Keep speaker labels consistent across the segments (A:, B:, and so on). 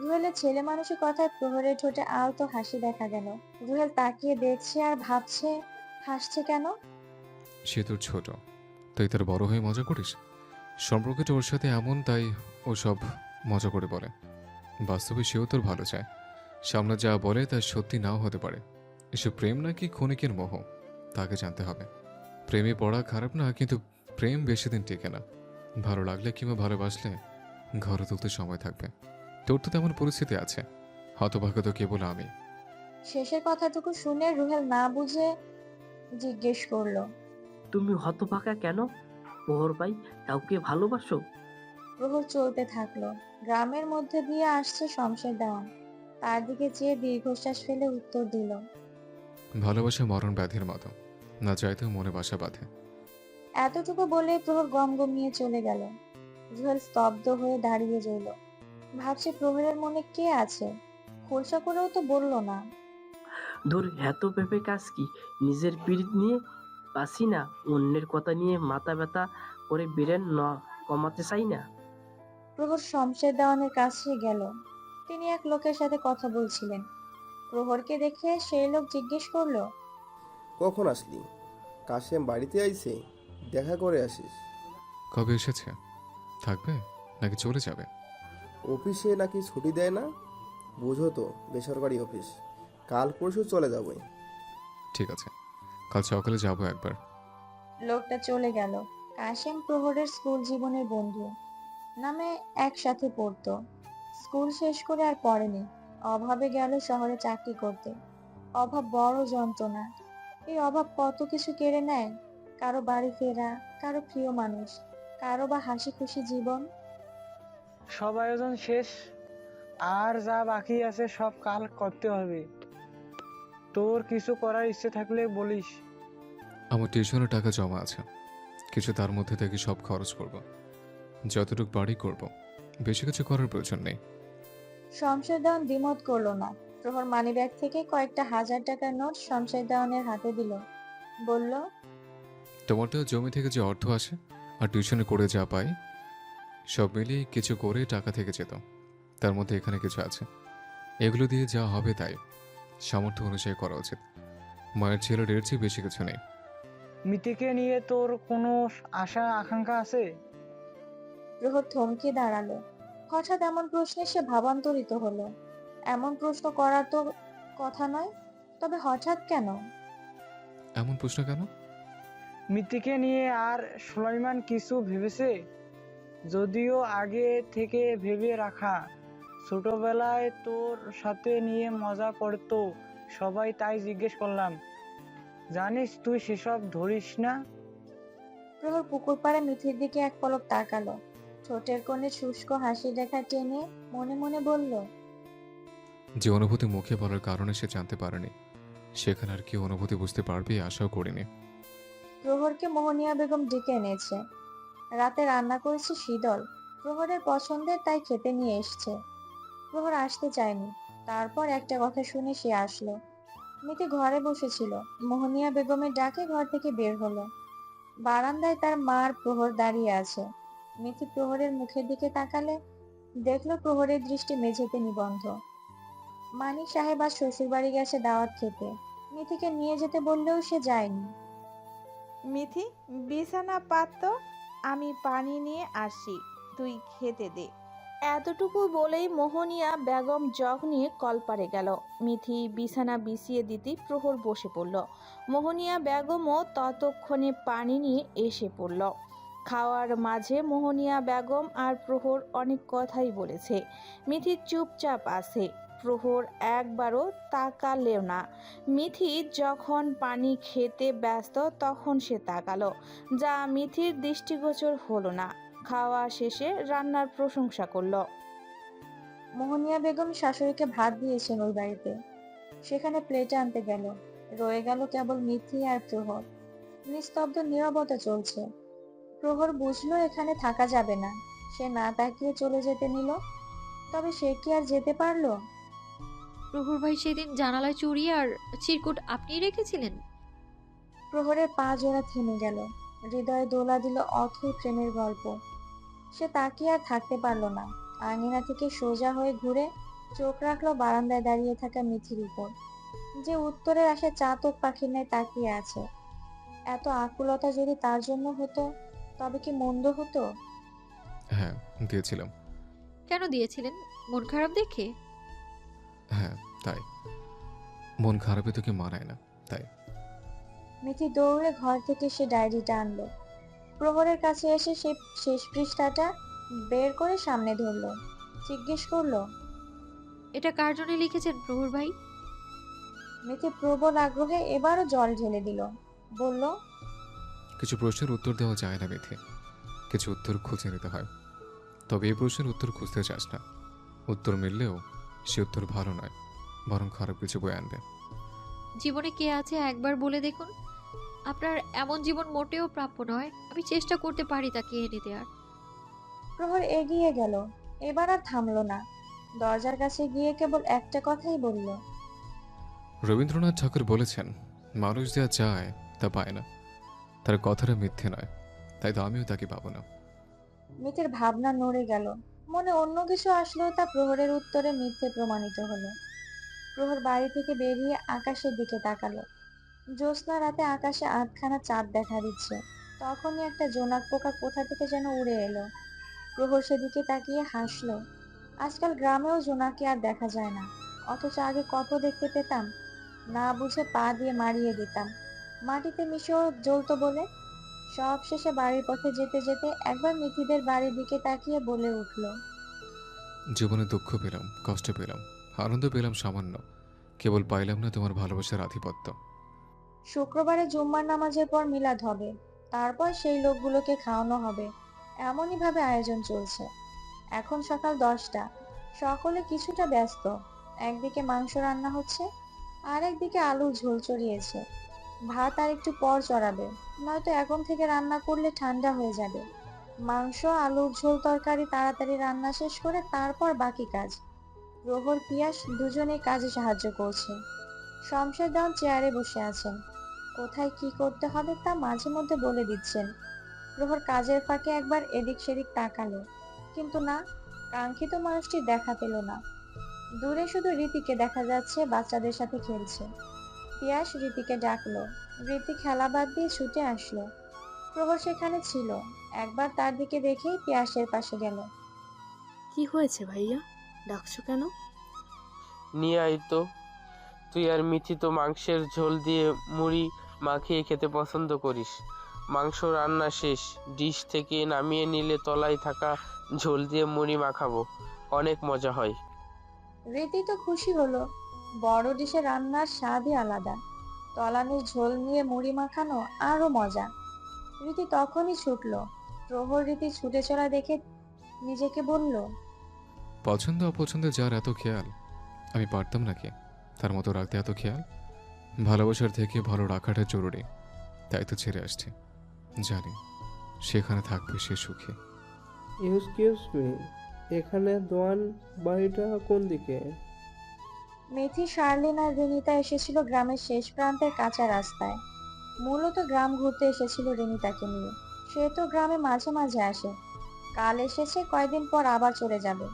A: রুহেলের ছেলে মানুষের কথায় প্রহরের ঠোঁটে আলতো হাসি দেখা গেল। রুহেল তাকিয়ে দেখছে আর ভাবছে, হাসছে কেন?
B: সে তোর ছোট, তাই তার বড় হয়ে মজা করিস। সম্পর্কটা ওর সাথে এমন, তাই ও সব মজা করে বলে। বাস্তবে সেও তোর ভালো চায়। সামনে যা বলে তা সত্যি নাও হতে পারে। এসব প্রেম নাকি ক্ষণিকের মোহ, তাকে জানতে হবে। প্রেমে পড়া খারাপ না, কিন্তু প্রেম বেশি দিন টেকে না। ভালো লাগলে কিংবা ভালোবাসলে ঘরে তুলতে সময় থাকবে। তোর তো তেমন পরিস্থিতি আছে, হতভাগ্য তো কেবল আমি।
A: শেষের কথাটুকু শুনে রুহেল না বুঝে জিজ্ঞেস করলো।
C: তুমি হতভাগা কেন? প্রহর ভাই কাউকে ভালোবাসো?
A: প্রহর চলতে থাকলো। গ্রামের মধ্যে দিয়ে আসছে শমশের দেওয়ান। তার দিকে চেয়ে দীর্ঘশ্বাস ফেলে উত্তর দিল।
B: ভালোবাসা মরণ ব্যাধির মতো, না চাইতেও মনে বাসা বাঁধে।
A: এতটুকু বলে প্রহর গমগমিয়ে চলে গেল। রুহেল স্তব্ধ হয়ে দাঁড়িয়ে রইল। ভাবছে প্রহরের মনে কে আছে, খোলসা করেও তো বলল না।
C: ধর, এত ভেবে কাজ কি? নিজের পীড়িত নিয়ে বাসি না, অন্যের কথা নিয়ে মাথা ব্যথা করে বেরেন কমাতে চাই না।
A: প্রহর শমশের দেওয়ানের কাছে গেল। তিনি এক লোকের সাথে কথা বলছিলেন। প্রহরকে দেখে সেই লোক জিজ্ঞেস করলো।
D: কখন আসলি? কাশেম বাড়িতে আইছে? দেখা করে আসিস।
B: কবে এসেছে? থাকবে নাকি চলে যাবে?
D: অফিসে নাকি ছুটি দেয় না? বুঝো তো, বেসরকারি অফিস। কাল পরশু চলে যাবে।
B: ঠিক আছে, কাল সকালে যাবো একবার।
A: লোকটা চলে গেল। কাশেম প্রহরের স্কুল জীবনের বন্ধু। নামে একসাথে পড়তো। স্কুল শেষ করে আর পড়েনি। অভাবে গেল শহরে চাকরি করতে। অভাব বড় যন্ত্রণা। এই অভাব কত কিছু কেড়ে নেয়। কারো বাড়ি ফেরা, কারো প্রিয় মানুষ, কারো বা হাসি খুশি জীবন।
E: সব আয়োজন শেষ, আর যা বাকি আছে সব কাল করতে হবে। তোর কিছু করার ইচ্ছে থাকলে বলিস।
B: আমার টিউশনের টাকা জমা আছে, কিছু তার মধ্যে থেকে সব খরচ করব। যতটুকু বাড়ি করব, বেশি কিছু করার প্রয়োজন নেই।
A: শমশের দেওয়ান দ্বিমত করলো না। প্রহর মানিব্যাগ থেকে কয়েকটা হাজার টাকার নোট শমশের দেওয়ানের হাতে দিল। বলল,
B: তোমারটা জমি থেকে যে অর্থ আসে আর টিউশনে করে যা পাই, সব মিলিয়ে কিছু করে টাকা থেকে যেত। তার মধ্যে এখানে কিছু আছে, এগুলো দিয়ে যা হবে তাই সামর্থ্য অনুযায়ী করা উচিত। মায়ের ছেলের এর চেয়ে বেশি কিছু নেই।
E: মিতিকে নিয়ে তোর কোনো আশা আকাঙ্ক্ষা আছে?
A: প্রহর থমকে দাঁড়ালো। হঠাৎ এমন প্রশ্নে সে ভাবান্তরিত হলো। এমন প্রশ্ন করার তো কথা নয়, তবে হঠাৎ কেন?
B: এমন প্রশ্ন কেন?
E: মিতিকে নিয়ে আর সুলাইমান কিছু ভেবেছে? যদিও আগে থেকে ভেবে রাখা। ছোটবেলায় তোর সাথে নিয়ে মজা করতো সবাই, তাই জিজ্ঞেস করলাম। জানিস তুই সেসব ধরিস না।
A: প্রহর পুকুর পাড়ে মিথির দিকে এক পলক তাকালো। ঠোঁটের কোণে শুষ্ক হাসি রেখা টেনে মনে মনে বলল,
B: যে অনুভূতি মুখে বলার কারণে সে জানতে পারেনি, সেখানে আর কি অনুভূতি বুঝতে পারবে এই আশাও করিনি।
A: প্রহরকে মোহনিয়া বেগম ডেকে এনেছে। রাতে রান্না করেছে শীতল। প্রহরের পছন্দের, তাই খেতে নিয়ে এসছে। প্রহর আসতে চায়নি। তারপর একটা কথা শুনে সে আসলো। মিতি ঘরে বসেছিল। মোহনিয়া বেগমের ডাকে ঘর থেকে বের হলো। বারান্দায় তার মার প্রহর দাঁড়িয়ে আছে। মিথি প্রহরের মুখের দিকে তাকালে দেখলো প্রহরের দৃষ্টি মেঝেতে নিবন্ধ। মানিক সাহেব আজ শ্বশুর বাড়ি গেছে দাওয়াত খেতে। মিথিকে নিয়ে যেতে বললেও সে যায়নি।
F: মিথি, বিছানা পাত তো, আমি পানি নিয়ে আসি, তুই খেতে দে। এতটুকু বলেই মোহনিয়া বেগম জগ নিয়ে কলপারে গেল। মিথি বিছানা বিছিয়ে দিতেই প্রহর বসে পড়ল। মোহনিয়া বেগমও ততক্ষণে পানি নিয়ে এসে পড়ল। খাওয়ার মাঝে মোহনিয়া বেগম আর প্রহর অনেক কথাই বলেছে। মিথি চুপচাপ আছে। প্রহর একবারও তাকালেও না। মিথি যখন পানি খেতে ব্যস্ত তখন সে তাকালো, যা মিথির দৃষ্টিগোচর হলো না। খাওয়া শেষে রান্নার প্রশংসা করলো।
A: মোহনিয়া বেগম শাশুড়িকে ভাত দিয়েছেন ওই বাড়িতে। সেখানে প্লেটে আনতে গেল। রয়ে গেল কেবল মিথি আর প্রহর। নিস্তব্ধ নীরবতা চলছে। প্রহর বুঝলো এখানে থাকা যাবে না। সে না তাকিয়ে চলে যেতে নিল। তবে সে কি আর যেতে পারলো?
G: প্রহর ভাই, সেদিন জানালায় চুড়ি আর চিরকুট আপনিই রেখেছিলেন?
A: প্রহরের পা জোড়া থেমে গেল। হৃদয়ে দোলা দিল অথৈ প্রেমের গল্প। সে তাকিয়ে আর থাকতে পারল না। আঙিনা থেকে সোজা হয়ে ঘুরে চোখ রাখলো বারান্দায় দাঁড়িয়ে থাকা মিথির উপর, যে উত্তরের আশায় চাতক পাখির ন্যায় তাকিয়ে আছে। এত আকুলতা যদি তার জন্য হতো, তবে কি মন্দ হতো?
B: হ্যাঁ, দিয়েছিলাম।
G: কেন দিয়েছিলেন? মন খারাপ দেখে?
B: হ্যাঁ, তাই। মন খারাপে তোকে মানায় না, তাই।
A: মিথি দৌড়ে ঘর থেকে সে ডায়েরিটা আনলো। প্রহরের কাছে এসে সে শেষ পৃষ্ঠাটা বের করে সামনে ধরলো। জিজ্ঞেস করলো,
G: এটা কার জন্য লিখেছেন প্রহর ভাই?
A: মিথি প্রবল আগ্রহে এবারও জল ঢেলে দিল। বলল,
B: কিছু প্রশ্নের উত্তর দেওয়া যায় না মিথি, কিছু উত্তর খুঁজে নিতে হয়। তবে এই প্রশ্নের উত্তর খুঁজতে চাস না। উত্তর মিললেও সে উত্তর ভালো নয়, বরং খারাপ কিছু বয়ে আনবে।
G: জীবনে কে আছে একবার বলে দেখুন। আপনার এমন জীবন মোটেও প্রাপ্য নয়। আমি চেষ্টা করতে পারি তাকে এনে দেওয়ার।
A: প্রহর এগিয়ে গেল। এবার আর থামলো না। দরজার কাছে গিয়ে কেবল একটা কথাই বলল,
B: রবীন্দ্রনাথ ঠাকুর বলেছেন, মানুষ যা চায় তা পায় না। তার কথাটা মিথ্যে নয়, তাই তো আমিও তাকে পাবো না।
A: মিথির ভাবনা নড়ে গেল। মনে অন্য কিছু আসলেও তা প্রহরের উত্তরে মিথ্যে প্রমাণিত হলো। প্রহর বাড়ি থেকে বেরিয়ে আকাশের দিকে তাকালো। জ্যোৎস্না রাতে আকাশে আধখানা চাঁদ দেখা দিচ্ছে। তখনই একটা জোনাক পোকা কোথা থেকে যেন উড়ে এলো। প্রহর সেদিকে তাকিয়ে হাসলো। আজকাল গ্রামেও জোনাকি আর দেখা যায় না, অথচ আগে কত দেখতে পেতাম। না বুঝে পা দিয়ে মারিয়ে দিতাম, মাটিতে মিশেও জ্বলতো বলে। সব শেষে বাড়ির পথে যেতে যেতে একবার মিথিদের বাড়ির দিকে তাকিয়ে বলে উঠলো,
B: জীবনে দুঃখ পেলাম, কষ্ট পেলাম, আনন্দ পেলাম সামান্য, কেবল পাইলাম না তোমার ভালোবাসার আধিপত্য।
A: শুক্রবারে জুম্মার নামাজের পর মিলাদ হবে, তারপর সেই লোকগুলোকে খাওয়ানো হবে। এমনই ভাবে আয়োজন চলছে। এখন সকাল 10টা। সকলে কিছুটা ব্যস্ত। একদিকে মাংস রান্না হচ্ছে, আর একদিকে আলুর ঝোল চড়িয়েছে। ভাত আর একটু পর চড়াবে, নয়তো এখন থেকে রান্না করলে ঠান্ডা হয়ে যাবে। মাংস, আলুর ঝোল, তরকারি তাড়াতাড়ি রান্না শেষ করে তারপর বাকি কাজ। প্রহর, পিয়াস দুজনেই কাজে সাহায্য করছে। শমশের দেওয়ান চেয়ারে বসে আছেন। কোথায় কি করতে হবে তা মাঝে মধ্যে বলে দিচ্ছেন। প্রহর কাজের ফাঁকে একবার এদিক সেদিক তাকালো, কিন্তু না, কাঙ্ক্ষিত মানুষটি দেখা পেল না। দূরে শুধু রীতিকে দেখা যাচ্ছে বাচ্চাদের সাথে খেলছে। পিয়াস রীতিকে ডাকলো। রীতি খেলা বাদ দিয়ে ছুটে আসলো। প্রহর সেখানে ছিল। একবার তার দিকে দেখেই পিয়াসের পাশে গেল।
H: কি হয়েছে ভাইয়া, ডাকছো কেন?
C: নিয়ে আয় তো। তুই আর মিঠি তো মাংসের ঝোল দিয়ে মুড়ি মাখিয়ে খেতে পছন্দ করিস। মাংস রান্না শেষ, ডিশ থেকে নামিয়ে নিলে তলায় থাকা ঝোল দিয়ে মুড়ি মাখাবো, অনেক মজা হয়।
A: রীতি তো খুশি হলো। বড় ডিশে রান্নার স্বাদই আলাদা। তলানির ঝোল নিয়ে মুড়ি মাখানো আরো মজা। রীতি তখনই ছুটলো। প্রহর রীতি ছুটে চলা দেখে নিজেকে বলল,
B: পছন্দ অপছন্দে যার এত খেয়াল, আমি পারতাম নাকি তার মতো রাখতে এত খেয়াল? ভালোবাসার থেকে ভালো রাখাটা জরুরি, তাই তো ছেড়ে আসছে। জানি সেখানে থাকবে সে সুখে।
D: এক্সকিউজ মি, এখানে দোয়ান বাড়িটা কোন দিকে?
A: মেথি, শার্লিন আর রিনিতা এসেছিল গ্রামের শেষ প্রান্তের কাঁচা রাস্তায়। মূলত গ্রাম ঘুরতে এসেছিল রিনিতাকে নিয়ে। সে তো গ্রামে মাঝে মাঝে আসে। কাল এসেছে, কয়দিন পর আবার চলে যাবে।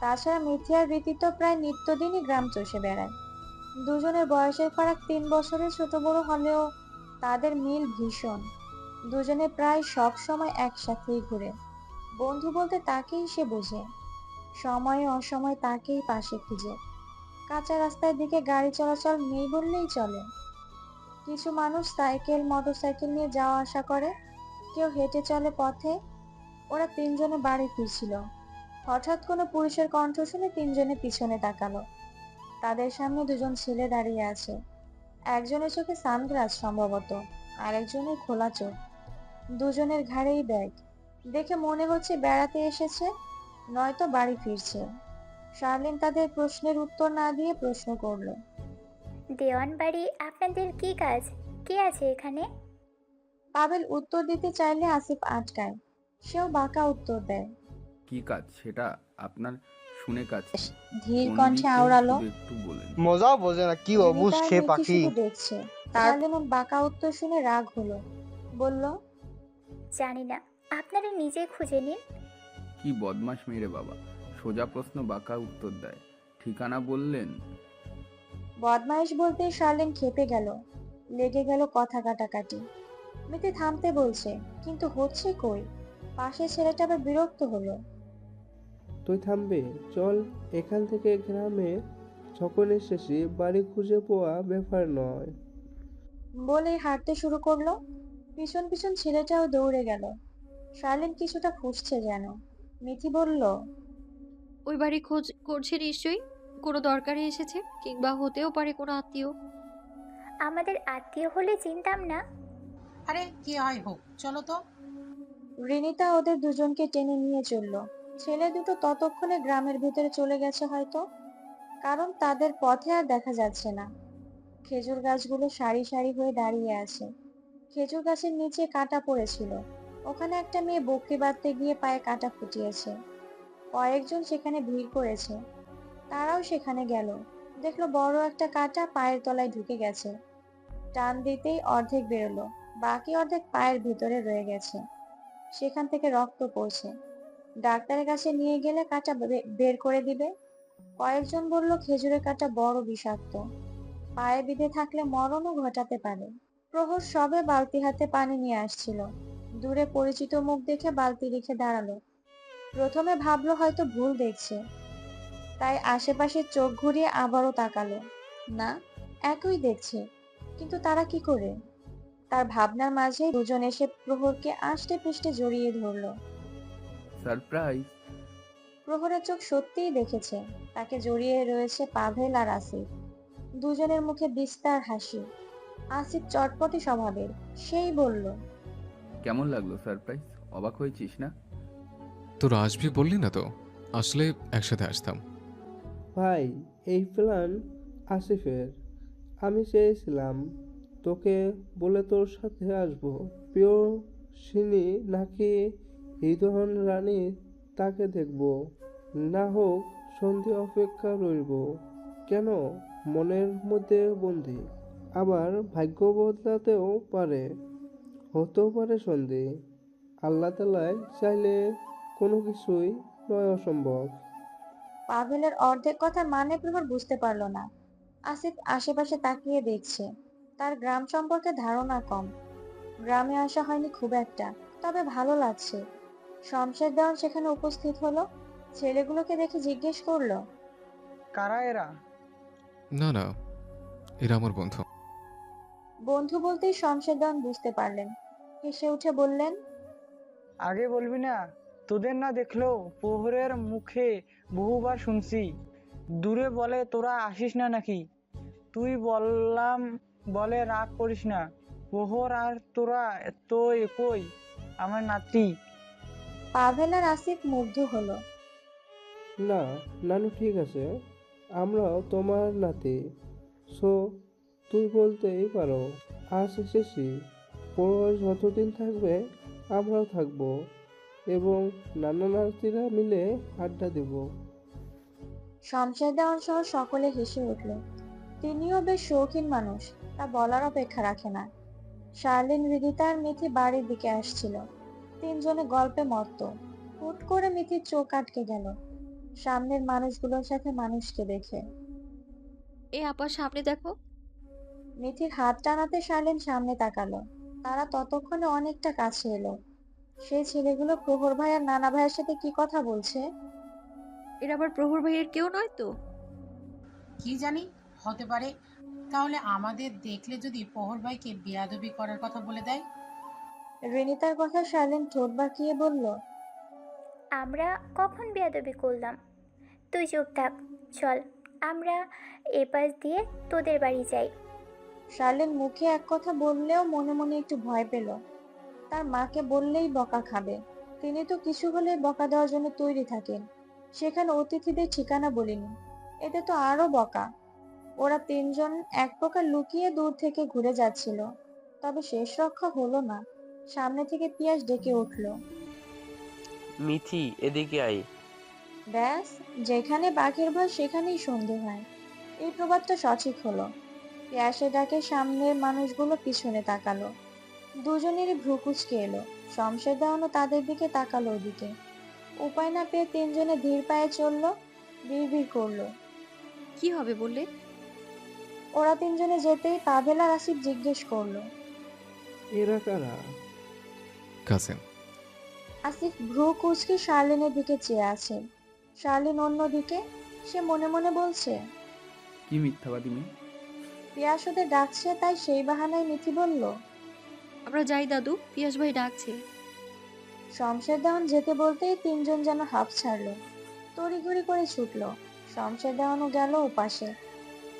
A: তাছাড়া মিথি আর রীতি তো প্রায় নিত্যদিনই গ্রাম চষে বেড়ায়। দুজনের বয়সের ফারাক 3 বছরের ছোট বড় হলেও তাদের মিল ভীষণ। দুজনে প্রায় সব সময় একসাথেই ঘুরে। বন্ধু বলতে তাকেই সে বোঝে। সময়ে অসময়ে তাকেই পাশে খুঁজে। কাঁচা রাস্তার দিকে গাড়ি চলাচল নেই বললেই চলে। কিছু মানুষ সাইকেল, মোটরসাইকেল নিয়ে যাওয়া আসা করে, কেউ হেঁটে চলে পথে। ওরা তিনজনে বাড়ি ফিরছিল। হঠাৎ কোনো পুরুষের কণ্ঠ শুনে তিনজনে পিছনে তাকালো। তাদের সামনে দুজন ছেলে দাঁড়িয়ে আছে। একজনের চোখে সানগ্লাস সম্ভবত, আরেকজনের খোলা চোখ। দুজনের ঘাড়েই ব্যাগ। দেখে মনে হচ্ছে বেড়াতে এসেছে, নয়তো বাড়ি ফিরছে। শার্লিন তাদের প্রশ্নের উত্তর না দিয়ে প্রশ্ন করলো,
I: দেওয়ান বাড়ি আপনাদের কি কাজ? কে আছে এখানে?
A: পাবেল উত্তর দিতে চাইলে আসিফ আটকায়। সেও বাঁকা উত্তর দেয়।
J: কি কাজ সেটা আপনার শুনে কাজ কি?
A: ধীর
J: কোন
A: কণ্ঠে
J: দিকে
A: আওড়ালো,
J: শুধু একটু বলেন।
E: মজাও বোঝে না, কি অবুঝ
A: রিনিতা আর
E: সে
A: মিথি
E: পাখি।
A: শুধু দেখছে। শার্লিনের বাঁকা উত্তর শুনে রাগ হলো। বলল,
I: জানি না, আপনারা নিজে খুঁজে নিন।
J: কি বদমাশ মেয়ে রে বাবা, সোজা প্রশ্ন বাঁকা উত্তর দেয়। ঠিকানা বললেন?
A: বদমাইশ বলতেই শার্লেন ক্ষেপে গেল। লেগে গেল কথা কাটাকাটি। মিতি থামতে বলছে, কিন্তু হচ্ছে কই। পাশের ছেলেটা আবার বিরক্ত হলো।
K: তুই থামবে? চল এখান থেকে গ্রামে সকলের শেষে বাড়ি খুঁজে পাওয়া ব্যাপার নয়।
A: বলেই হাঁটতে শুরু করলো। পিছন পিছন ছেলেটাও দৌড়ে গেল। শার্লেন কিছুটা ফুঁসছে যেন। মিথি বলল,
G: ওই বাড়ি খোঁজ করছে নিশ্চয়ই, কোনো দরকারে এসেছে, কিংবা হতেও পারে কোনো আত্মীয়।
I: আমাদের আত্মীয় হলে চিনতাম না।
L: আরে কি হয় হোক, চলো তো।
A: রিনিতা ওদের দুজনকে টেনে নিয়ে চলল। ছেলে দুটো ততক্ষণে গ্রামের ভিতরে চলে গেছে হয়তো, কারণ তাদের পথে আর দেখা যাচ্ছে না। খেজুর গাছগুলো সারি সারি হয়ে দাঁড়িয়ে আছে। খেজুর গাছের নিচে কাঁটা পড়েছিল। ওখানে একটা মেয়ে বকরি বাঁধতে গিয়ে পায়ে কাঁটা ফুটিয়েছে। কয়েকজন সেখানে ভিড় করেছে। তারাও সেখানে গেল। দেখলো বড় একটা কাঁটা পায়ের তলায় ঢুকে গেছে। টান দিতেই অর্ধেক বেরোলো, বাকি অর্ধেক পায়ের ভিতরে রয়ে গেছে। সেখান থেকে রক্ত পড়ছে। ডাক্তারের কাছে নিয়ে গেলে কাঁটা বের করে দিবে। কয়েকজন বলল খেজুরের কাঁটা বড় বিষাক্ত, পায়ে বিঁধে থাকলে মরণও ঘটাতে পারে। প্রহর সবে বালতি হাতে পানি নিয়ে আসছিল। দূরে পরিচিত মুখ দেখে বালতি রেখে দাঁড়ালো। প্রথমে ভাবলো হয়তো ভুল দেখছে, তাই আশেপাশে চোখ ঘুরিয়ে আবারও তাকালো। না, একই দেখছে, কিন্তু তারা কি করে? তার ভাবনার মাঝে দুজন এসে প্রহরকে আষ্টে পৃষ্ঠে জড়িয়ে ধরলো।
J: সারপ্রাইজ!
A: প্রহরের চোখ সত্যিই দেখেছে, তাকে জড়িয়ে রয়েছে পাভেল আর আসিফ। দুজনের মুখে বিস্তার হাসি। আসিফ চটপটে স্বভাবের, সেই বলল,
J: কেমন লাগলো সারপ্রাইজ? অবাক হয়েছিস না?
B: তোরা আসবি বললি না তো, আসলে একসাথে আসতাম।
K: ভাই, এই প্ল্যান আসিফের। আমি চেয়েছিলাম তোকে বলে তোর সাথে আসবো। প্রিয় সিনি নাকি হৃদয়ন রানী তাকে দেখবো, না হোক সন্ধি অপেক্ষা রইব। কেন মনের মধ্যে বন্দি? আবার ভাগ্য বদলাতেও পারে, হতেও পারে সন্ধি। আল্লাহ তাআলাই চাইলে কোনো কিছুই নয় অসম্ভব।
A: পাভেলের অর্ধেক কথার মানে প্রহর বুঝতে পারলো না। আসিফ আশেপাশে তাকিয়ে দেখছে। তার গ্রাম সম্পর্কে ধারণা কম। গ্রামে আসা হয়নি খুব একটা, তবে ভালো লাগছে। শমশের দেওয়ান সেখানে উপস্থিত হলো। ছেলেগুলোকে দেখে জিজ্ঞেস করলো,
E: কারা এরা?
B: না না, এরা আমার বন্ধু।
A: বন্ধু বলতেই শমশের দেওয়ান বুঝতে পারলেন। হেসে উঠে বললেন,
E: আগে বলবি না? তোদের না দেখলেও প্রহরের মুখে বহুবার শুনছি, দূরে বলে তোরা আসিস না নাকি। তুই বললাম বলে রাগ করিস না। প্রহর আর তোরা তো একই, আমার নাতি।
A: পাভেল আর আসিফ মুগ্ধ হলো।
K: না নানু, ঠিক আছে, আমরাও তোমার নাতি। সো তুই বলতেই পারো। আজ এসেছি, পরশ যতদিন থাকবে আমরাও থাকবো, এবং নানা নাতিরা মিলে আড্ডা দেব।
A: শমশের দেওয়ান সহ সকলে হেসে উঠল। তিনিও বেশ শৌখিন মানুষ, তা বলার অপেক্ষা রাখে না। শার্লিন, হৃদিতা আর মিথি বাড়ির দিকে আসছিল। তিনজনে গল্পে মত্ত। হুট করে মিথির চোখ আটকে গেল সামনের মানুষগুলোর সাথে মানুষকে দেখে।
G: এ আপা সামনে দেখো।
A: মিথির হাত টানাতে শার্লিন সামনে তাকালো। তারা ততক্ষণে অনেকটা কাছে এলো। সেই ছেলেগুলো প্রহর ভাই আর নানা ভাইয়ের সাথে কি কথা বলছে?
G: এরা আবার প্রহর ভাইয়ের কেউ নয় তো?
L: কি জানি, হতে পারে। তাহলে আমাদের দেখলে যদি প্রহর ভাইকে বেয়াদবি করার কথা বলে দেয়?
A: রিনিতার কথা শার্লিন ঠোঁট বাঁকিয়ে বলল,
I: আমরা কখন বেয়াদবি করলাম? তুই চুপ থাক। চল আমরা এপাশ দিয়ে তোদের বাড়ি যাই।
A: শার্লিন মুখে এক কথা বললেও মনে মনে একটু ভয় পেল। তার মাকে বললেই বকা খাবে। তিনি তো কিছু হলে বকা দেওয়ার জন্য তৈরি থাকেন। সেখানে অতিথিদের ঠিকানা বলিনি, এতে তো আরো বকা। ওরা তিনজন এক প্রকার লুকিয়ে দূর থেকে ঘুরে যাচ্ছিল। তবে শেষ রক্ষা হলো না। সামনে থেকে পিয়াস ডেকে উঠল,
C: মিথি, এদিকে আয়।
A: ব্যাস, যেখানে বাঘের ভয় সেখানেই সন্ধে হয়। এই প্রবাদটা সঠিক হলো। পিয়াসের ডাকে সামনের মানুষগুলো পিছনে তাকালো। দুজনেরই ভ্রু কুঁচকে এলো। শমশের দেওয়ানও তাদের দিকে তাকালো। ওদিকে উপায় না পেয়ে তিনজনে ধীর পায়ে চললো। বিড়বিড় করলো,
G: কি হবে বললে?
A: ওরা তিনজনে যেতেই পাভেল আর আসিফ জিজ্ঞেস করলো।
K: এরা কারা?
B: কাজিন।
A: আসিফ ভ্রু কুঁচকে শার্লিনের দিকে চেয়ে আছে। শার্লিন অন্যদিকে। সে মনে মনে বলছে,
J: কি মিথ্যাবাদী মেয়ে।
A: পিয়াস ওদের ডাকছে, তাই সেই বাহানায় মিথি বলল।
G: আমরা যাই দাদু, পিয়াস ভাই ডাকছে।
A: শমশের দেওয়ান যেতে বলতেই তিনজন যেন হাঁপ ছাড়লো। তড়িঘড়ি করে ছুটলো। শমশের দেওয়ানও গেল ওপাশে।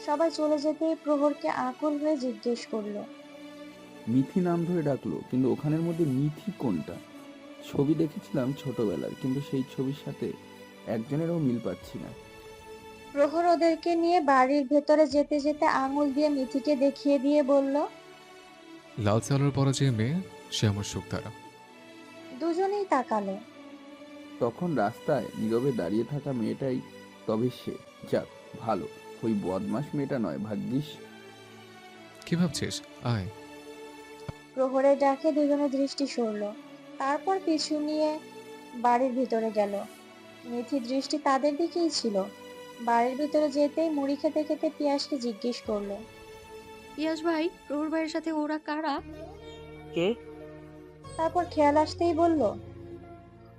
A: সবাই চলে যেতে প্রহরকে আকুল হয়ে জিজ্ঞেস করলো।
J: মিথি নাম ধরে ডাকলো, কিন্তু ওখানের মধ্যে মিথি কোনটা? ছবি দেখেছিলাম ছোটবেলার, কিন্তু সেই ছবির সাথে একজনেরও মিল পাচ্ছি না।
A: প্রহর ওদেরকে নিয়ে বাড়ির ভেতরে যেতে যেতে আঙুল দিয়ে মিথিকে দেখিয়ে দিয়ে বলল।
B: লাল সালোয়ার পরা যে মেয়ে, সে আমার সুখতারা।
A: দুজনেই তাকালো।
J: তখন রাস্তায় নীরবে দাঁড়িয়ে থাকা মেয়েটাই তবে সে। যাক ভালো, ওই বদমাস মেয়েটা নয়, ভাগ্যিস।
B: কি ভাবছিস? আয়।
A: প্রহরের ডাকে দুজনে দৃষ্টি সরল। তারপর পিছু নিয়ে বাড়ির ভিতরে গেল। মিথি দৃষ্টি তাদের দিকেই ছিল। বাড়ির ভিতরে যেতেই মুড়ি খেতে খেতে পিয়াসকে জিজ্ঞেস করলো।
G: পিয়াস ভাই, প্রহর ভাইয়ের সাথে ওরা কারা?
C: কে?
A: তারপর খেয়াল আসতেই বলল।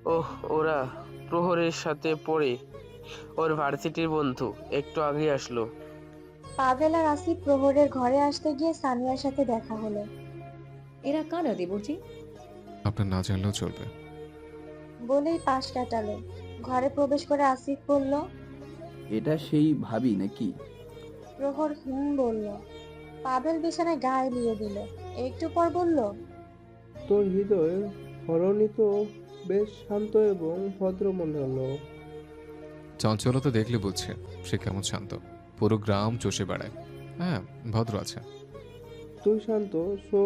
C: ওহ, ওরা প্রহরের সাথে পড়ে, ওর ভার্সিটির বন্ধু, একটু আগে আসলো।
A: পাভেল আর আসিফ প্রহরের ঘরে আসতে গিয়ে সানিয়ার সাথে দেখা হলো।
M: এরা কারা দেবরজি?
B: আপনার না জানলেও চলবে।
A: বলেই পাশ কাটালো। ঘরে প্রবেশ করে আসিফ বলল।
J: এটা সেই ভাবি নাকি?
A: প্রহর বলল। পাভেল বিছানায় গা এলিয়ে দিল। একটু পর বলল।
K: তোর হৃদয় হরণী তো বেশ শান্ত এবং ভদ্র মনে হলো।
B: চঞ্চলতা দেখলে বুঝছে সে কেমন শান্ত। পুরো গ্রাম চষে বেড়ায়। হ্যাঁ, ভদ্র আছে।
K: তুই শান্ত, সো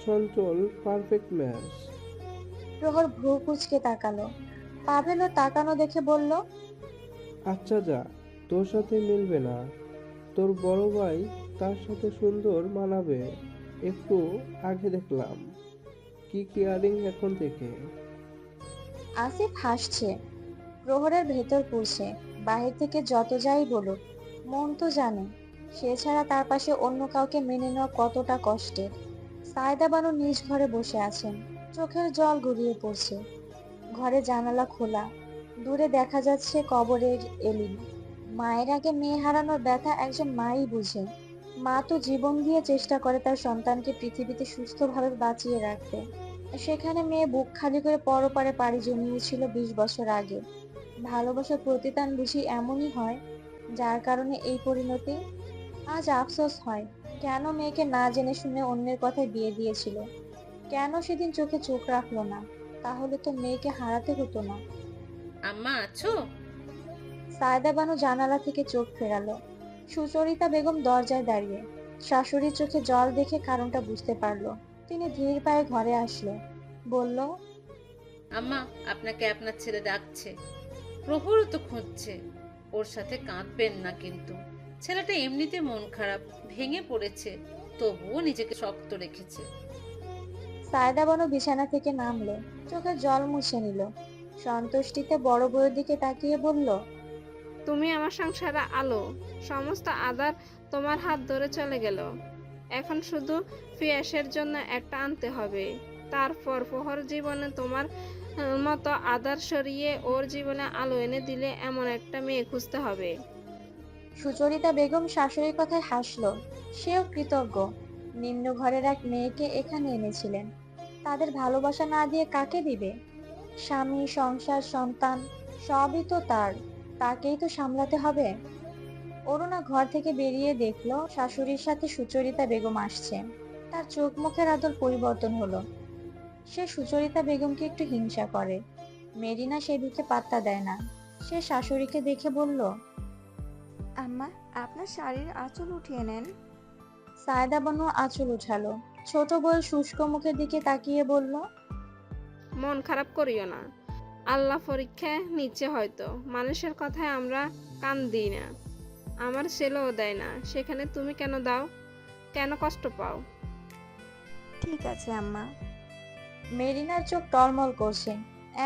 K: চঞ্চল, পারফেক্ট ম্যাচ।
A: প্রহর ভ্রু কুঁচকে তাকালো। পাভেলও তাকানো দেখে বলল।
K: আচ্ছা যা, তোর সাথে মিলবে না। তোর বড় ভাই তার সাথে সুন্দর মানাবে। একটু আগে দেখলাম। কি কেয়ারিং এখন থেকে।
A: আসিফ হাসছে। প্রহরের ভেতর পড়ছে। বাহির থেকে যত যাই বলুক, মন তো জানে সে ছাড়া তার পাশে অন্য কাউকে মেনে নেওয়া কতটা কষ্টের। সায়দা বানু নিজ ঘরে বসে আছেন। চোখের জল গড়িয়ে পড়ছে। ঘরে জানালা খোলা। দূরে দেখা যাচ্ছে কবরের এলিন। মায়ের আগে মেয়ে হারানোর ব্যথা একজন মাই বুঝে। মা তো জীবন দিয়ে চেষ্টা করে তার সন্তানকে পৃথিবীতে সুস্থভাবে বাঁচিয়ে রাখতে। সেখানে মেয়ে বুক খালি করে পরপারে পাড়ি জমিয়েছিল 20 বছর আগে। ভালোবাসার প্রতিদান বুঝি এমনই হয়, যার কারণে এই পরিণতি। আজ আফসোস হয়, কেন মেয়েকে না জেনে শুনে অন্যের কথায় বিয়ে দিয়েছিল। কেন সেদিন চোখে চোখ রাখলো না। তাহলে তো মেয়েকে হারাতে হতো না।
L: আম্মা আছো?
A: সায়দা বানু জানালা থেকে চোখ ফেরালো। সুচরিতা বেগম দরজায় দাঁড়িয়ে। শাশুড়ির চোখে জল দেখে কারণটা বুঝতে পারলো। তিনি ধীর পায়ে ঘরে আসলো। বলল।
L: আম্মা, আপনাকে আপনার ছেলে ডাকছে। প্রহরও তো খুঁজছে। ওর সাথে কাঁদবেন না কিন্তু। ছেলেটা এমনিতে মন খারাপ, ভেঙে পড়েছে, তবুও নিজেকে শক্ত রেখেছে।
A: সায়দা বানু বিছানা থেকে নামলো। চোখে জল মুছে নিল। সন্তুষ্টিতে বড় বউয়ের দিকে তাকিয়ে বলল।
N: তুমি আমার সংসারে আলো, সমস্ত আদার তোমার হাত ধরে চলে গেল। এখন শুধু পিয়াসের জন্য একটা আনতে হবে। তারপর প্রহর জীবনে তোমার মতো আদার সরিয়ে ওর জীবনে আলো এনে দিলে এমন একটা মেয়ে খুঁজতে হবে।
A: সুচরিতা বেগম শাশুড়ির কথায় হাসলো। সেও কৃতজ্ঞ। নিম্ন ঘরের এক মেয়েকে এখানে এনেছিলেন। তাদের ভালোবাসা না দিয়ে কাকে দিবে? স্বামী, সংসার, সন্তান সবই তো তার। তাকেই তো সামলাতে হবে। অরুণা ঘর থেকে বেরিয়ে দেখলো শাশুড়ির সাথে সুচরিতা বেগম আসছে। তার চোখ মুখের আদল পরিবর্তন হলো। সে সুচরিতা বেগমকে একটু হিংসা করে। মেরিনা সেদিকে পাত্তা দেয় না। সে শাশুড়িকে দেখে বলল।
O: আম্মা, আপনার শাড়ির আঁচল উঠিয়ে নেন।
A: সায়দা বানু আঁচল উঠালো। ছোট বউ শুষ্ক মুখের দিকে তাকিয়ে বলল।
N: মন খারাপ করিও না, আল্লাহ পরীক্ষা নিচ্ছে হয়তো। মানুষের কথায় আমরা কান দিই না, আমার ছেলেও দেয় না, সেখানে তুমি কেন দাও? কেন কষ্ট পাও?
O: ঠিক আছে আম্মা।
A: মেরিনার চোখ টলমল করছে।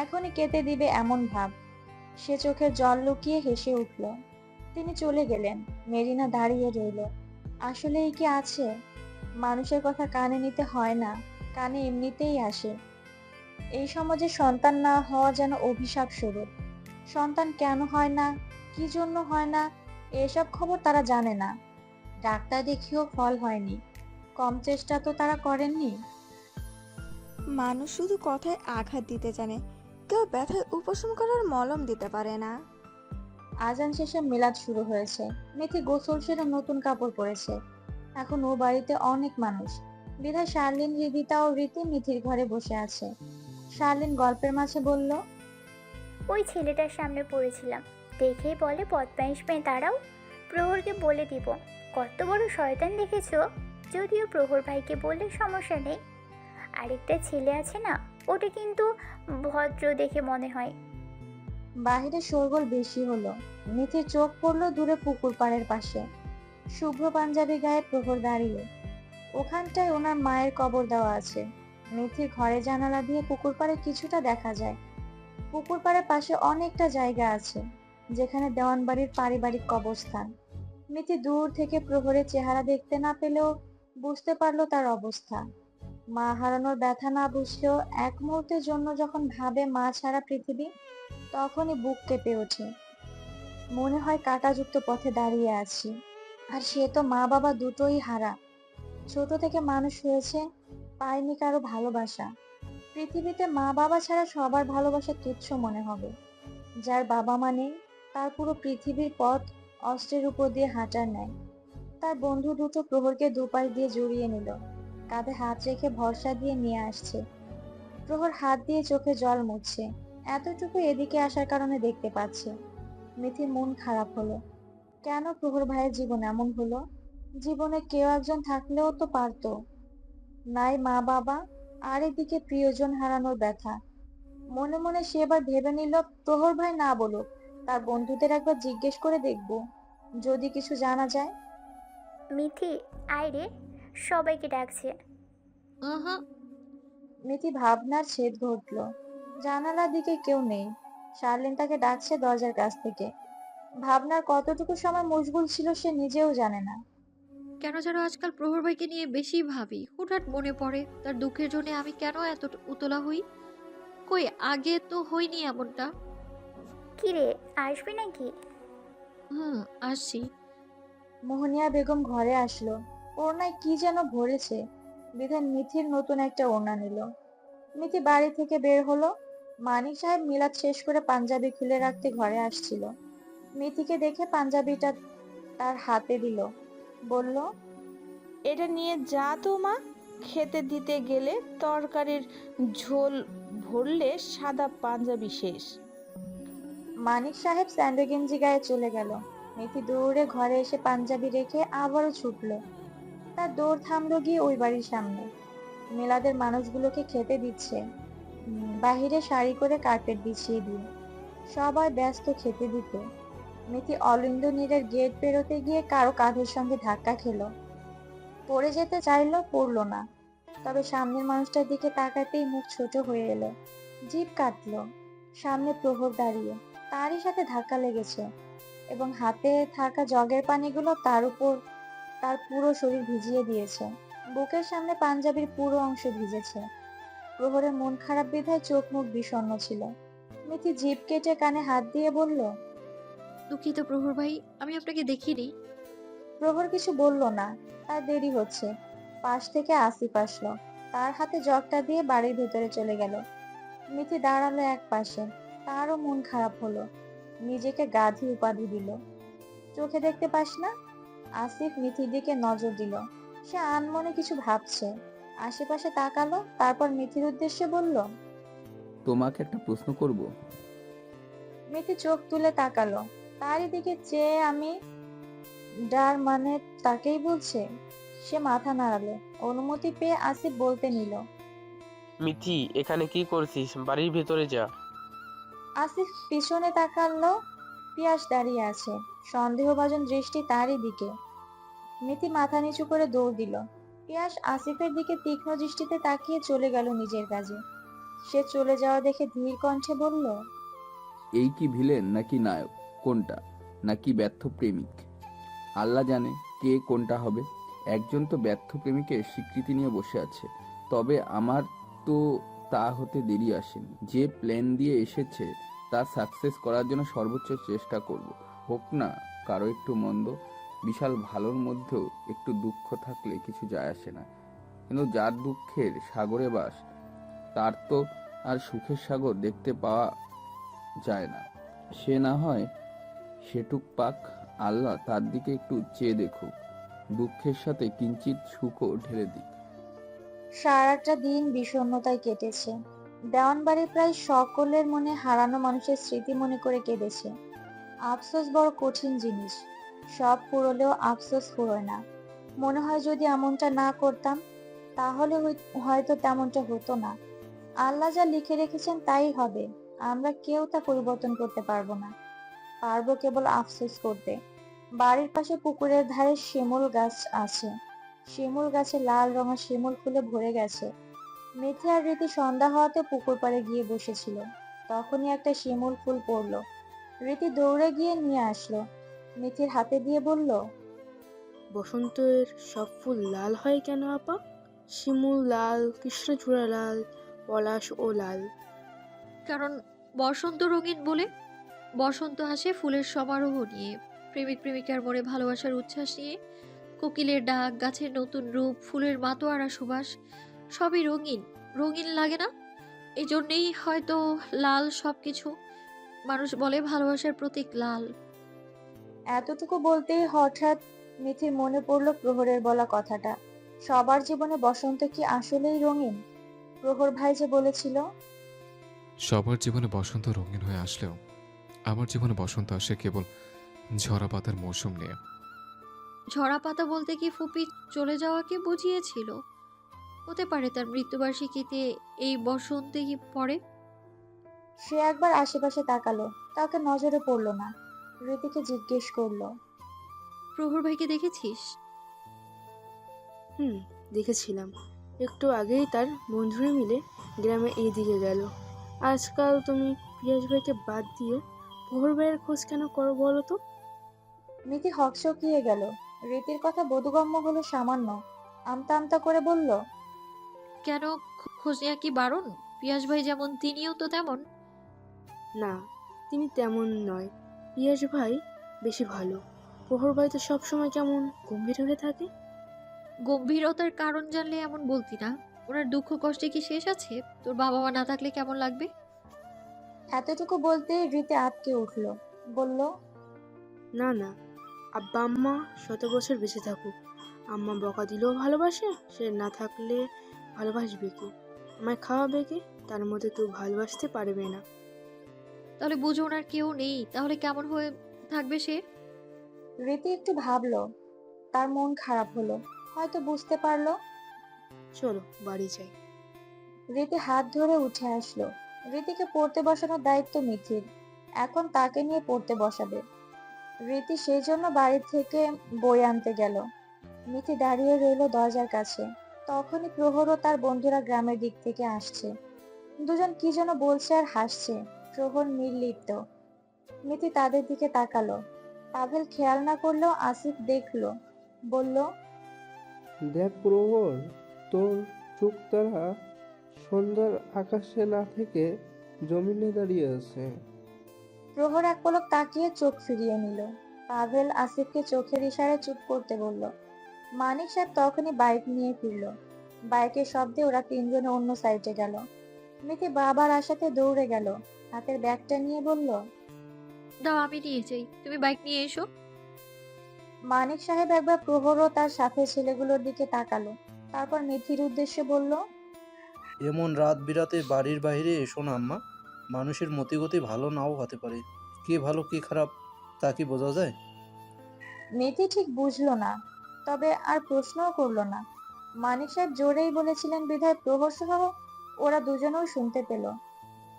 A: এখনই কেটে দিবে এমন ভাব। সে চোখের জল লুকিয়ে হেসে উঠল। তিনি চলে গেলেন। মেরিনা দাঁড়িয়ে রইল। আসলেই কি আছে? মানুষের কথা কানে নিতে হয় না, কানে এমনিতেই আসে। এই সমাজে সন্তান না হওয়া যেন অভিশাপ স্বরূপ। সন্তান কেন হয় না, কি জন্য হয় না, এসব খবর তারা জানে না। ডাক্তার দেখিয়েও ফল হয়নি। কম চেষ্টা তো তারা করেননি।
O: মানুষ শুধু কথায় আঘাত দিতে জানে, কেউ ব্যথার উপশম করার মলম দিতে পারে না।
A: আজান শেষে মিলাদ শুরু হয়েছে। মিথি গোসল সেরে নতুন কাপড় পরেছে। এখন ও বাড়িতে অনেক মানুষ। বিধায় শার্লিন, হৃদিতা ও রীতি মিথির ঘরে বসে আছে। শার্লিন গল্পের মাঝে বলল,
I: ওই ছেলেটার সামনে পড়েছিলাম, দেখেই বলে বদমাইশ মেয়ে তারাও। প্রহরকে বলে দিব, কত বড় শয়তান দেখেছো। যদিও প্রহর ভাইকে বললে সমস্যা নেই, আরেকটা ছেলে আছে না, ওটা কিন্তু ভদ্র দেখে মনে হয়।
A: বাহিরে শোরগোল বেশি হলো। মিথির চোখ পড়লো দূরে পুকুর পাড়ের পাশে। শুভ্র পাঞ্জাবি গায়ে প্রহর দাঁড়িয়ে। ওখানটায় ওনার মায়ের কবর দেওয়া আছে। মিথির ঘরে জানালা দিয়ে পুকুর পাড়ে কিছুটা দেখা যায়। পুকুর পাড়ের পাশে অনেকটা জায়গা আছে যেখানে দেওয়ানবাড়ির পারিবারিক কবরস্থান। মিথি দূর থেকে প্রহরের চেহারা দেখতে না পেলেও বুঝতে পারলো তার অবস্থা। মা হারানোর ব্যথা না বুঝলেও এক মুহূর্তের জন্য যখন ভাবে মা ছাড়া পৃথিবী, তখনই বুক কেঁপে ওঠে। মনে হয় কাঁটাযুক্ত পথে দাঁড়িয়ে আছি। আর সে তো মা বাবা দুটোই হারা। ছোট থেকে মানুষ হয়েছে, পায়নি কারো ভালোবাসা। পৃথিবীতে মা বাবা ছাড়া সবার ভালোবাসা তুচ্ছ মনে হবে। যার বাবা মা নেই, তার পুরো পৃথিবীর পথ অস্ত্রের উপর দিয়ে হাঁটার ন্যায়। তার বন্ধু দুটো প্রহরকে দুপাশ দিয়ে জড়িয়ে নিল, কাঁধে হাত রেখে ভরসা দিয়ে নিয়ে আসছে। প্রহর হাত দিয়ে চোখে জল মুছছে। এতটুকু এদিকে আসার কারণে দেখতে পাচ্ছে। মিথির মন খারাপ হলো। কেন প্রহর ভাইয়ের জীবন এমন হলো? জীবনে কেউ একজন থাকলেও তো পারতো। নাই মা বাবা, আর এদিকে প্রিয়জন হারানোর ব্যথা। মনে মনে সে এবার ভেবে নিল, প্রহর ভাই না বলুক, তার বন্ধুদের একবার জিজ্ঞেস করে দেখবো, যদি কিছু জানা যায়।
I: মিথি, আয় রে, সবাইকে ডাকছে।
G: আহা,
A: মিথি ভাবনার ছেদ ঘটল। জানালার দিকে কেউ নেই। শার্লিন তাকে ডাকছে দরজার কাছ থেকে। ভাবনার কতটুকু সময় মশগুল ছিল সে নিজেও জানে না।
G: কেন যেন আজকাল প্রহর ভাইকে নিয়ে বেশি ভাবি। হুটহাট মনে পড়ে তার দুঃখের জন্য আমি কেন এত উতলা হই। কই আগে তো হইনি এমনটা।
I: কি রে, আসবি নাকি?
G: আসছি।
A: মোহনিয়া বেগম ঘরে আসলো। ওড়নায় কি যেন ভরেছে, বিধান মিথির নতুন একটা ওড়না নিল। মিথি বাড়ি থেকে বের হলো। মানিক সাহেব মিলাদ শেষ করে পাঞ্জাবি খুলে রাখতে ঘরে আসছিল। মিথিকে দেখে পাঞ্জাবিটা তার হাতে দিল, বলল,
F: এটা নিয়ে যা তো মা, খেতে দিতে গেলে তরকারির ঝোল ভরলে সাদা পাঞ্জাবি শেষ।
A: মানিক সাহেব স্যান্ডো গেঞ্জি গায়ে চলে গেল। মিথি দৌড়ে ঘরে এসে পাঞ্জাবি রেখে আবারও ছুটলো। তার দৌড় থামলো গিয়ে ওই বাড়ির সামনে। মেলাদের মানুষগুলোকে খেতে দিচ্ছে। বাহিরে সারি করে কার্পেট বিছিয়ে দিয়ে সবাই ব্যস্ত খেতে দিতে। মিথি অলিন্দ নীরের গেট পেরোতে গিয়ে কারো কাঁধের সঙ্গে ধাক্কা খেলো। পড়ে যেতে চাইলো, পড়লো না। তবে সামনের মানুষটার দিকে তাকাতেই মুখ ছোট হয়ে এলো, জিভ কাটলো। সামনে প্রহর দাঁড়িয়ে, তারই সাথে ধাক্কা লেগেছে এবং হাতে থাকা জগের পানিগুলো তার উপর তার পুরো শরীর ভিজিয়ে দিয়েছে। বুকের সামনে পাঞ্জাবির পুরো অংশ ভিজেছে। প্রহরের মন খারাপ বিধায় চোখ মুখ বিষণ্ণ ছিল। মিথি জিভ কেটে কানে হাত দিয়ে বলল,
G: দুঃখিত প্রহর ভাই, আমি আপনাকে দেখিনি।
A: প্রহর কিছু বলল না। তার দেরি হচ্ছে। পাশ থেকে আসিফ আসলো। তার হাতে জগটা দিয়ে বাড়ির ভেতরে চলে গেল। মিথি দাঁড়ালো এক পাশে। তারও মন খারাপ হলো। নিজেকে গাধি উপাধি দিল। চোখে দেখতে পাস না? আসিফ মিথির দিকে নজর দিল। সে আনমনে কিছু ভাবছে। আশেপাশে তাকালো, তারপর মিথির উদ্দেশ্যে বলল,
J: তোমাকে একটা প্রশ্ন করব।
A: মিথি চোখ তুলে তাকালো। তারই দিকে চেয়ে আমি ডার মানে তাকেই বলছে। সে মাথা নাড়ালো। অনুমতি পেয়ে আসিফ বলতে নিল,
C: মিথি, এখানে কি করছিস? বাড়ির ভেতরে যা।
A: আসিফ পিছনে তাকালো। পিয়াস দাঁড়িয়ে আছে, সন্দেহভাজন দৃষ্টি তারই দিকে। মিথি মাথা নিচু করে দৌড় দিল। পিয়াস আসিফের দিকে তীক্ষ্ণ দৃষ্টিতে তাকিয়ে চলে গেল নিজের কাজে। সে চলে যাওয়া দেখে ধীর কণ্ঠে বলল,
J: এই কি ভিলেন নাকি নায়ক, কোনটা? নাকি ব্যর্থ প্রেমিক। আল্লাহ জানে কে কোনটা হবে। একজন তো ব্যর্থ প্রেমিকের স্বীকৃতি নিয়ে বসে আছে, তবে আমার তো তা হতে দেরি আসেনি। যে প্ল্যান দিয়ে এসেছে তা সাকসেস করার জন্য সর্বোচ্চ চেষ্টা করব। হোক না কারো একটু মন্দ, বিশাল ভালোর মধ্যেও একটু দুঃখ থাকলে কিছু যায় আসে না। কিন্তু যার দুঃখের সাগরে বাস, তার তো আর সুখের সাগর দেখতে পাওয়া যায় না। সে না হয় সেটুক পাক, আল্লাহ তার দিকে একটু চেয়ে দেখুক, দুঃখের সাথে কিঞ্চিত সুখও ঢেলে দিক।
A: সারাটা দিন বিষণ্ণতায় কেটেছে। দেওয়ানবাড়ির প্রায় সকলের মনে হারানো মানুষের স্মৃতি মনে করে কেঁদেছে। আফসোস বড় কঠিন জিনিস, সব ফুরলেও আফসোস ফুরোয় না। মনে হয় যদি এমনটা না করতাম তাহলে হয়তো তেমনটা হতো না। আল্লাহ যা লিখে রেখেছেন তাই হবে, আমরা কেউ তা পরিবর্তন করতে পারবো না। পারবো কেবল আফসোস করতে। বাড়ির পাশে পুকুরের ধারে শিমুল গাছ আছে। শিমুল গাছে লাল রঙা শিমুল ফুলে ভরে গেছে। মিথি আর রীতি সন্ধ্যা হওয়াতে পুকুর পাড়ে গিয়ে বসেছিল। তখনই একটা শিমুল ফুল পড়লো। রীতি দৌড়ে গিয়ে নিয়ে আসলো, মিথির হাতে দিয়ে বলল,
H: বসন্তের সব ফুল লাল হয় কেন আপা? শিমুল লাল, কৃষ্ণচূড়া লাল, পলাশ ও লাল।
G: কারণ বসন্ত রঙিন বলে। বসন্ত আসে ফুলের সমারোহ নিয়ে, প্রেমিক প্রেমিকার মনে ভালোবাসার উচ্ছ্বাস নিয়ে। কোকিলের ডাক, গাছের নতুন রূপ, ফুলের মাতোয়ারা সুবাস, সবই রঙিন। রঙিন লাগে না? এই জন্যেই হয়তো লাল সবকিছু। মানুষ বলে ভালোবাসার প্রতীক লাল।
A: এতটুকু বলতেই হঠাৎ মিথির মনে পড়লো প্রহরের বলা কথাটা। সবার জীবনে বসন্ত কি আসলেই রঙিন? প্রহর ভাই যে বলেছিল,
B: সবার জীবনে বসন্ত রঙিন হয়ে আসলেও আমার জীবনে বসন্ত আসে কেবল ঝরা পাতার মৌসুম নিয়ে।
G: ঝরা পাতা বলতে কি ফুপি চলে যাওয়াকে বুঝিয়েছিল? হতে পারে তার মৃত্যুবার্ষিকীতে এই বসন্তে কি পড়ে।
A: সে একবার আশেপাশে তাকালো, কাউকে নজরে পড়লো না। রীতিকে জিজ্ঞেস করলো,
G: প্রহর ভাইকে দেখেছিস?
H: দেখেছিলাম। একটু আগেই তার বন্ধুরা মিলে গ্রামে এই দিকে গেল। আজকাল তুমি পিয়াস ভাইকে বাদ দিয়ে প্রহর ভাইয়ের খোঁজ কেন করো বলো তো?
A: মিথি হকচকিয়ে গেল। রীতির কথা বোধগম্য হলো সামান্য। আমতা আমতা করে বলল,
G: কেন, খোঁজ নেওয়া কি বারণ? পিয়াস ভাই যেমন তিনিও তো তেমন।
H: না, তিনি তেমন নয়। পিয়াস ভাই বেশি ভালো। প্রহর ভাই তো সবসময় কেমন গম্ভীর হয়ে থাকে।
G: গম্ভীরতার কারণ জানলে এমন বলতি না। ওনার দুঃখ কষ্টে কি শেষ আছে? তোর বাবা মা না থাকলে কেমন লাগবে?
A: এতটুকু বলতে রীতি আটকে উঠল, বলল,
H: না না, আব্বা আম্মা 100 বছর বেঁচে থাকুক। আম্মা বকা দিলেও ভালোবাসে, সে না থাকলে ভালোবাসবে কি? আমায় খাওয়াবে কি? তার মধ্যে তো ভালোবাসতে পারবে না।
G: তাহলে বুঝো ওনার কেউ নেই, তাহলে কেমন হয়ে থাকবে সে?
A: রীতি একটু ভাবলো, তার মন খারাপ হলো, হয়তো বুঝতে পারলো।
H: চলো বাড়ি যাই।
A: রীতি হাত ধরে উঠে আসলো। রীতিকে পড়তে বসানোর দায়িত্ব মিথির, এখন তাকে নিয়ে পড়তে বসাবে। রীতি সেই জন্য বাড়ি থেকে বই আনতে গেল। মিথি দাঁড়িয়ে রইল দরজার কাছে। তখনই প্রহর ও তার বন্ধুরা গ্রামের দিক থেকে আসছে। দুজন কি যেন বলছে আর হাসছে। প্রহর নির্লিপ্ত। মিথি তাদের দিকে তাকালো। পাভেল খেয়াল না করলেও আসিফ দেখলো, বলল,
K: দেখ প্রহর, তোর চোখ তারা সন্ধ্যার আকাশে না থেকে জমিনে দাঁড়িয়ে আছে।
A: প্রহর এক পলক তাকিয়ে চোখ ফিরিয়ে নিল। পাভেল আসিফকে চোখের ইশারায় চুপ করতে বলল। মানিক সাহেব তখনই বাইক নিয়ে ফিরল। বাইকের শব্দে ওরা তিনজনে অন্য সাইডে গেল। মিথি বাবার আশাতে দৌড়ে গেল, হাতের ব্যাগটা নিয়ে বলল,
G: দাও আমি নিয়ে যাই, তুমি বাইক নিয়ে এসো।
A: মানিক সাহেব একবার প্রহর ও তার সাথে ছেলেগুলোর দিকে তাকালো, তারপর মিথির উদ্দেশ্যে বলল,
P: এমন রাত বিরাতে বাড়ির বাইরে এসো না আম্মা। মানুষের মতিগতি ভালো নাও হতে পারে, কে ভালো কে খারাপ তা কি বোঝা যায়?
A: মিথি ঠিক বুঝলো না, তবে আর প্রশ্নও করলো না। মানিক সাহেব জোরেই বলেছিলেন বিধায় প্রহর সহ ওরা দুজনেও শুনতে পেল।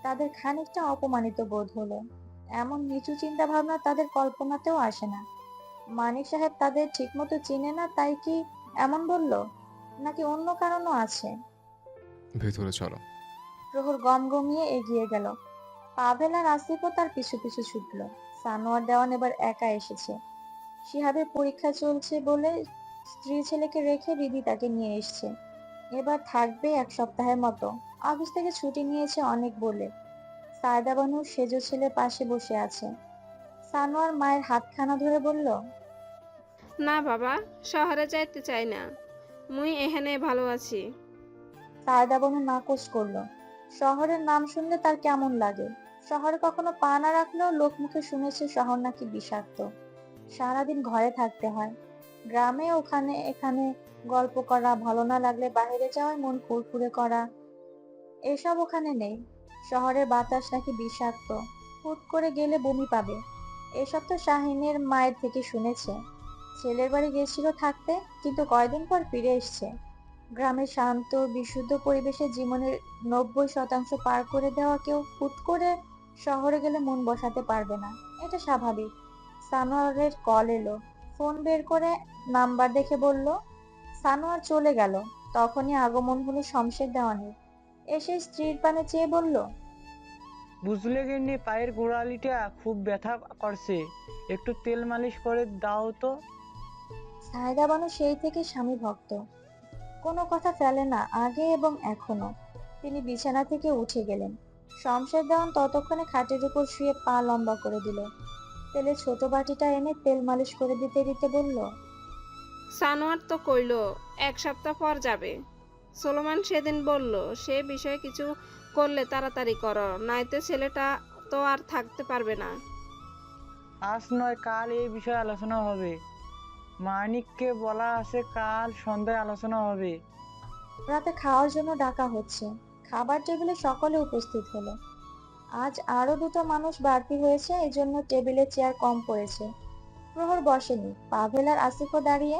A: তাদের খানিকটা অপমানিত বোধ হলো। এমন নিচু চিন্তা ভাবনা তাদের কল্পনাতেও আসে না। মানিক সাহেব তাদের ঠিকমতো চিনে না তাই কি এমন বলল, নাকি অন্য কারণও আছে?
B: ভেতরে চলো।
A: প্রহর গমগমিয়ে এগিয়ে গেল। পাভেল আর আসিফও তার পিছু পিছু ছুটল। সানোয়ার দেওয়ান এবার একা এসেছে। শিহাবের পরীক্ষা চলছে বলে স্ত্রী ছেলেকে রেখে রিদি তাকে নিয়ে এসছে। এবার থাকবে 1 সপ্তাহের মতো। অফিস থেকে ছুটি নিয়েছে অনেক বলে। সায়দা বানু সেজো ছেলে পাশে বসে আছে। সানোয়ার মায়ের হাতখানা ধরে বলল,
N: না বাবা, শহরে যাইতে চাই না, মুই এখানে ভালো আছি।
A: সায়দা বানু নাকচ করলো। শহরের নাম শুনলে তার কেমন লাগে। শহরে কখনো পা না রাখলেও লোক মুখে শুনেছে শহর নাকি বিষাক্ত, সারাদিন ঘরে থাকতে হয়। গ্রামে ওখানে এখানে গল্প করা, ভালো না লাগলে বাইরে যাওয়ায় মন ফুরফুরে করা, এসব ওখানে নেই। শহরের বাতাস নাকি বিষাক্ত, হুট করে গেলে বমি পাবে। এসব তো শাহিনের মায়ের থেকে শুনেছে। ছেলের বাড়ি গেছিল থাকতে, কিন্তু কয়দিন পর ফিরে এসছে। গ্রামের শান্ত বিশুদ্ধ পরিবেশে জীবনের 90% পার করে দেওয়া কেউ হুট করে শহরে গেলে মন বসাতে পারবে না, এটা স্বাভাবিক। সানোয়ারের কল এলো। ফোন বের করে নাম্বার দেখে বলল। সানোয়ার চলে গেল। তখনই আগমন হলো শমশের দেওয়ানের। এসে স্ত্রীর পানে চেয়ে বলল,
E: বুঝলে গিন্নি, পায়ের গোড়ালিটা খুব ব্যথা করছে, একটু তেল মালিশ করে দাও তো।
A: সায়দা বানু সেই থেকে স্বামী ভক্ত, কোনো কথা ফেলে না আগে এবং এখনো। তিনি বিছানা থেকে উঠে গেলেন। শমশের দেওয়ান ততক্ষণে খাটের উপর শুয়ে পা লম্বা করে দিল। তেলে ছোট বাটিটা এনে তেল মালিশ করে দিতে দিতে বলল,
N: সানোয়ার তো কইলো 1 সপ্তাহ পর যাবে। সোলোমান সেদিন বলল সে বিষয়ে কিছু করলে তাড়াতাড়ি করো, নাইতে ছেলেটা তো আর থাকতে পারবে না।
E: আজ নয়, কাল এই বিষয়ে আলোচনা হবে। মানিককে বলা আছে কাল সন্ধ্যায় আলোচনা হবে।
A: রাতে খাওয়ার জন্য ডাকা হচ্ছে। খাবার টেবিলে সকলে উপস্থিত হলো। আজ আরো 2টো মানুষ বাড়তি হয়েছে, এজন্য টেবিলে চেয়ার কম পড়েছে। প্রহর বসেনি। পাভেল আর আসিফও দাঁড়িয়ে।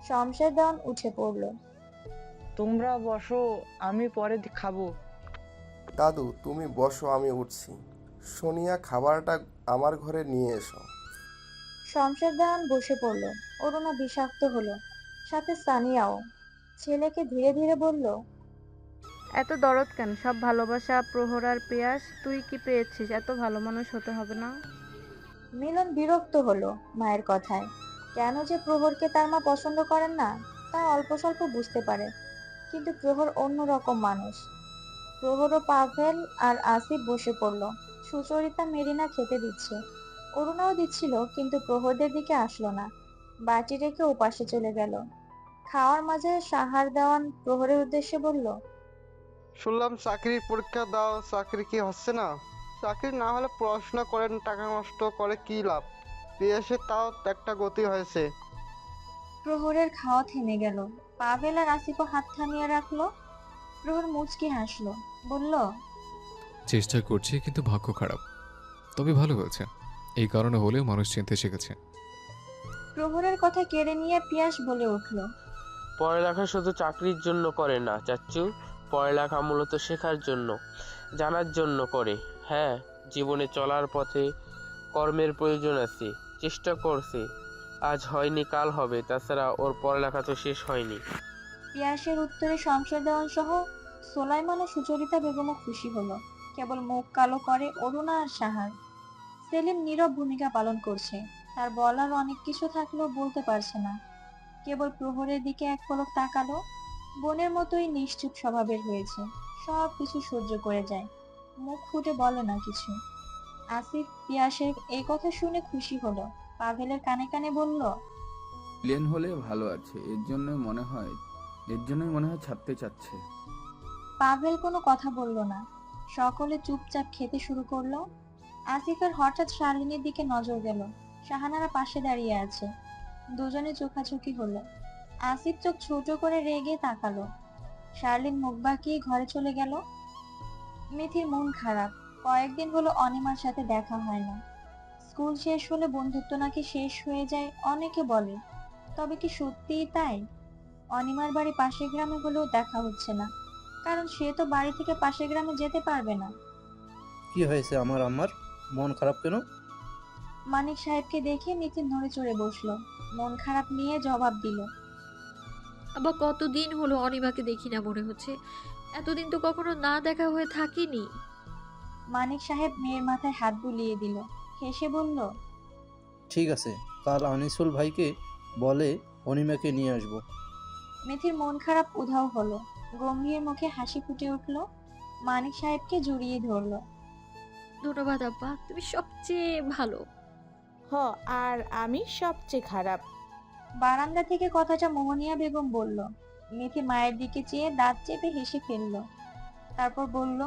A: শমশের দেওয়ান উঠে পড়ল।
E: তোমরা বসো, আমি পরে খাবো।
D: দাদু তুমি বসো, আমি উঠছি। সোনিয়া, খাবারটা আমার ঘরে নিয়ে এসো।
A: শমশের দেওয়ান বসে পড়ল। অরুণা বিষাক্ত হলো, সাথে সানিয়াও। ছেলেকে ধীরে ধীরে বলল,
Q: এত দরদ কেন? সব ভালোবাসা প্রহর আর পেয়াস, তুই কি পেয়েছিস? এত ভালো মানুষ হতে হবে না।
A: মিলন বিরক্ত হলো মায়ের কথায়। কেন যে প্রহরকে তার মা পছন্দ করেন না তা অল্প স্বল্প বুঝতে পারে, কিন্তু প্রহর অন্যরকম মানুষ। প্রহর ও পাভেল আর আসিফ বসে পড়ল। সুচরিতা মেরিনা খেতে দিচ্ছে, অরুণাও দিচ্ছিল, কিন্তু প্রহরদের দিকে আসলো না। বাটি রেখে ওপাশে চলে গেল। খাওয়ার মাঝে সাহার দেওয়ান প্রহরের উদ্দেশ্যে বলল,
R: শুনলাম চাকরির পরীক্ষা দাও, চাকরি কি হচ্ছে না? চাকরি না হলে পড়াশোনা করেন, টাকা নষ্ট করে কি লাভ? বিদেশে তাও একটা গতি হয়েছে।
A: প্রহরের খাওয়া থেমে গেল। পাভেল আর আসিফও হাত থামিয়ে রাখলো। প্রহর মুচকি হাসলো, বলল,
B: চেষ্টা করছি, কিন্তু ভাগ্য খারাপ। তবে ভালো হয়েছে, এই কারণে হলেও মানুষ চিনতে শিখেছে।
A: প্রহরের কথা কেড়ে নিয়ে পিয়াস বলে উঠল,
C: পড়ালেখা শুধু চাকরির জন্য করে না চাচ্চু, পড়ালেখা মূলত শেখার জন্য, জানার জন্য করে। হ্যাঁ, জীবনে চলার পথে কর্মের প্রয়োজন আছে। চেষ্টা করছে, আজ হয়নি কাল হবে, তাছাড়া ওর পড়ালেখা তো শেষ হয়নি।
A: পিয়াসের উত্তরে শমশের দেওয়ান সহ সোলাইমান ও সুচরিতা বেগমও খুশি হলো। কেবল মুখ কালো করে অরুণা আর সাহার। সেলিম নীরব ভূমিকা পালন করছে। তার বলার অনেক কিছু থাকলেও বলতে পারছে না। কেবল প্রহরের দিকে এক পলক তাকালো। বোনের মতোই নিশ্চুপ স্বভাবের হয়েছে, সব কিছু সহ্য করে যায়, মুখ ফুটে বলে না কিছু। আসিফ পিয়াসের এই কথা শুনে খুশি হলো। পাভেলের কানে কানে বলল,
J: প্লেন হলে ভালো আছে, এর জন্যই মনে হয় ছাড়তে চাচ্ছে।
A: পাভেল কোনো কথা বলল না। সকলে চুপচাপ খেতে শুরু করলো। আসিফের হঠাৎ শার্লিনের দিকে নজর গেল। শাহানারা পাশে দাঁড়িয়ে আছে। দুজনে চোখাচোখি হলো। আসিফ চোখ ছোট করে রেগে তাকালো। শার্লিন মুখ বাঁকিয়ে ঘরে চলে গেল। মিথির মন খারাপ। কয়েকদিন হলো অনিমার সাথে দেখা হয় না। স্কুল শেষ হলে বন্ধুত্ব নাকি শেষ হয়ে যায় অনেকে বলে, তবে কি সত্যিই তাই? অনিমার বাড়ি পাশের গ্রামে হলেও দেখা হচ্ছে না, কারণ সে তো বাড়ি থেকে পাশের গ্রামে যেতে পারবে না।
P: কি হয়েছে আমার আম্মার? মন খারাপ কেন?
A: মানিক সাহেবকে দেখে মিথি নড়ে চড়ে বসলো। মন খারাপ নিয়ে জবাব দিল,
G: আবার কতদিন হলো অনিমাকে দেখি না মনে হচ্ছে। এতদিন তো কখনো না দেখা হয়ে থাকিনি।
A: মানিক সাহেব মেয়ের মাথায় হাত বুলিয়ে দিল, হেসে বলল,
P: ঠিক আছে, কাল আনিসুল ভাইকে বলে অনিমাকে নিয়ে আসবো।
A: মিথির মন খারাপ উধাও হলো। গম্ভীর মুখে হাসি ফুটে উঠল। মানিক সাহেবকে জড়িয়ে ধরলো।
G: ধন্যবাদ আব্বা, তুমি সবচেয়ে ভালো।
F: আর আমি সবচেয়ে খারাপ।
A: বারান্দা থেকে কথাটা মোহনিয়া বেগম বলল। মিথি মায়ের দিকে চেয়ে দাঁত চেপে হেসে ফেলল। তারপর বলল,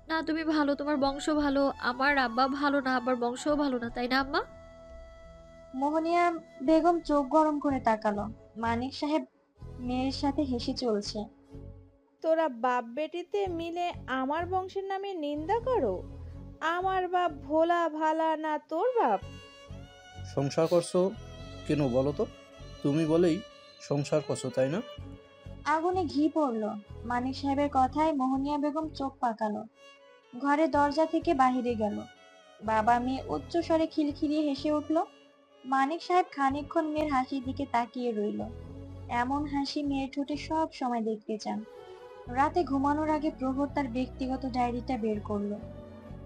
G: না তুমি ভালো, তোমার বংশ ভালো। আমার আব্বা ভালো না, আব্বার বংশও ভালো না, তাই না আম্মা?
A: মোহনিয়া বেগম চোখ গরম করে তাকালো। মানিক সাহেব মেয়ের সাথে হেসে চলছে।
F: তোরা বাপ বেটিতে মিলে আমার বংশের নামে নিন্দা করো? আমার বাপ ভোলা ভালা না তোর বাপ?
P: সংসার করছো কেন বলো তো? তুমি বলেই সংসার করছো, তাই না?
A: আগুনে ঘি পড়ল। মানিক সাহেবের কথায় মোহনিয়া বেগম চোখ পাকালো। ঘরে দরজা থেকে বাহিরে গেল। বাবা মেয়ে উচ্চ স্বরে খিলখিলিয়ে হেসে উঠল। মানিক সাহেব খানিকক্ষণ মেয়ের হাসির দিকে তাকিয়ে রইল। এমন হাসি মেয়ের ঠোঁটে সব সময় দেখতে চান। রাতে ঘুমানোর আগে প্রহর তার ব্যক্তিগত ডায়েরিটা বের করলো।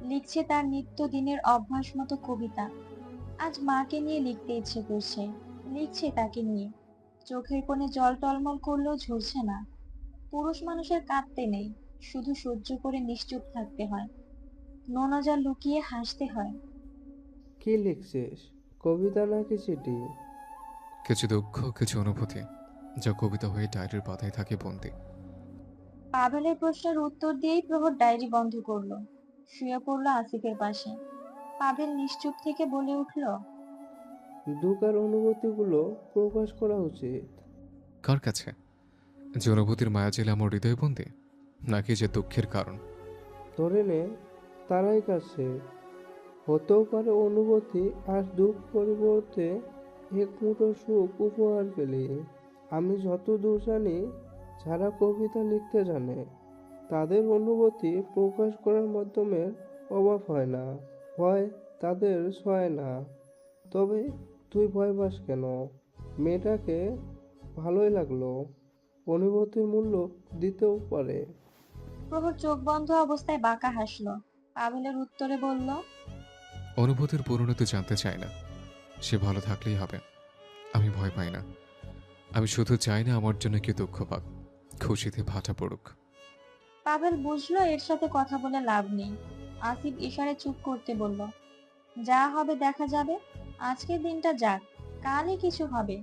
A: লিখছে তার নিত্যদিনের অভ্যাস মতো কবিতা। আজ মাকে নিয়ে লিখতে ইচ্ছে করছে। লিখছে তাকে নিয়ে। চোখের কোণে জল টলমল করলেও ঝরছে না। পুরুষ মানুষের কাঁদতে নেই, শুধু সহ্য করে নিশ্চুপ থাকতে হয়। নোনজা লুকিয়ে হাসতে হয়।
K: কি লিখছিস, কবিতা নাকি চিঠি?
B: কিছু দুঃখ, কিছু অনুভূতি, যা কবিতা হয়ে ডায়েরির পাতায় থাকে বন্দি।
A: পাভেলের প্রশ্নের উত্তর দিয়েই প্রহর ডায়েরি বন্ধ করলো। শুয়ে পড়লো আসিফের পাশে। পাভেল নিশ্চুপ থেকে বলে উঠল,
K: দুঃখ আর অনুভূতিগুলো প্রকাশ করা উচিত।
B: কার কাছে? যে অনুভূতির মায়া ছিল আমার হৃদয় বন্দি, নাকি যে দুঃখের কারণ?
K: ধরে নে তারাই কাছে। হতেও পারে অনুভূতি আর দুঃখ পরিবর্তে এক মুঠো সুখ উপহার পেলি। আমি যতদূর জানি, যারা কবিতা লিখতে জানে তাদের অনুভূতি প্রকাশ করার মাধ্যমের অভাব হয় না, ভয় তাদের সয় না। তবে তুই ভয় পাস কেন? মেয়েটাকে ভালোই লাগলো, অনুভূতির মূল্য দিতেও পারে।
A: প্রহর চোখ বন্ধ অবস্থায় বাঁকা হাসলো। পাভেলের উত্তরে বলল,
B: অনুভূতির পরিণতি জানতে চাই না, সে ভালো থাকলেই হবে। আমি ভয় পাই না। আমি শুধু চাই না আমার জন্য কেউ দুঃখ পাক, খুশিতে ভাটা পড়ুক।
A: পাভেল বুঝলো এর সাথে কথা বলে লাভ নেই। আসিফ ইশারে চুপ করতে বলল, যা হবে দেখা যাবে। আজকের দিনটা যাক, কালই কিছু হবে।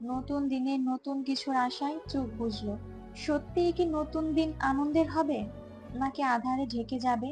A: নতুন দিনে নতুন কিছুর আশায় চোখ বুঝলো। সত্যিই কি নতুন দিন আনন্দের হবে, নাকি আধারে ঢেকে যাবে?